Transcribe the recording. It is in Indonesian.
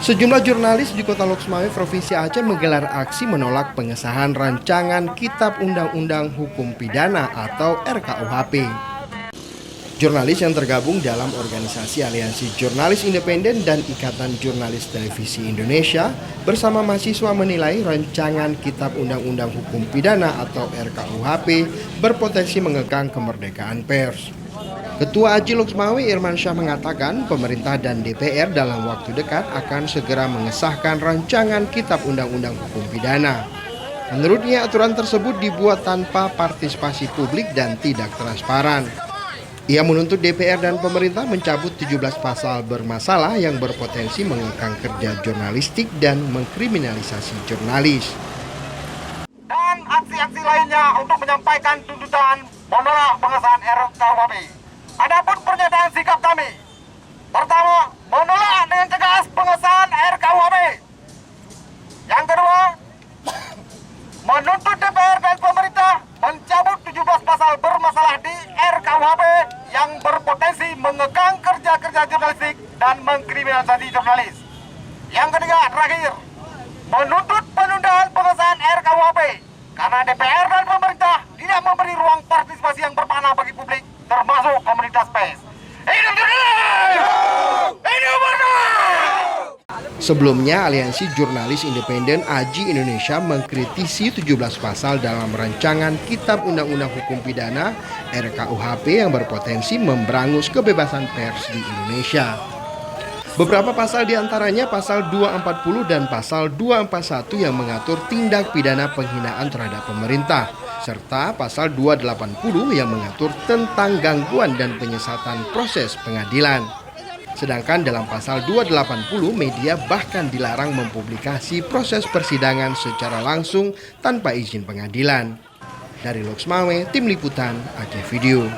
Sejumlah jurnalis di Kota Loksmawe, Provinsi Aceh menggelar aksi menolak pengesahan rancangan Kitab Undang-Undang Hukum Pidana atau RKUHP. Jurnalis yang tergabung dalam organisasi Aliansi Jurnalis Independen dan Ikatan Jurnalis Televisi Indonesia bersama mahasiswa menilai rancangan Kitab Undang-Undang Hukum Pidana atau RKUHP berpotensi mengekang kemerdekaan pers. Ketua AJI Loksmawe Irmansyah mengatakan pemerintah dan DPR dalam waktu dekat akan segera mengesahkan rancangan Kitab Undang-Undang Hukum Pidana. Menurutnya aturan tersebut dibuat tanpa partisipasi publik dan tidak transparan. Ia menuntut DPR dan pemerintah mencabut 17 pasal bermasalah yang berpotensi mengekang kerja jurnalistik dan mengkriminalisasi jurnalis. Dan aksi-aksi lainnya untuk menyampaikan tuntutan menolak pengesahan RKUHP. Adapun pernyataan sikap kami, pertama, menolak dengan tegas pengesahan RKUHP. Yang kedua, menuntut DPR dan pemerintah mencabut 17 pasal bermasalah di RKUHP yang berpotensi mengekang kerja-kerja jurnalistik dan mengkriminalisasi jurnalis. Yang ketiga, terakhir, menuntut penundaan pengesahan RKUHP karena DPR dan pemerintah tidak memberi ruang partisipasi yang bermakna bagi publik, termasuk komunitas pers. Hidup jurnalis! Hidup merdeka! Sebelumnya, Aliansi Jurnalis Independen AJI Indonesia mengkritisi 17 pasal dalam rancangan Kitab Undang-Undang Hukum Pidana RKUHP yang berpotensi memberangus kebebasan pers di Indonesia. Beberapa pasal diantaranya pasal 240 dan pasal 241 yang mengatur tindak pidana penghinaan terhadap pemerintah, serta pasal 280 yang mengatur tentang gangguan dan penyesatan proses pengadilan. Sedangkan dalam pasal 280, media bahkan dilarang mempublikasi proses persidangan secara langsung tanpa izin pengadilan. Dari Loksmawe, Tim Liputan Aceh Video.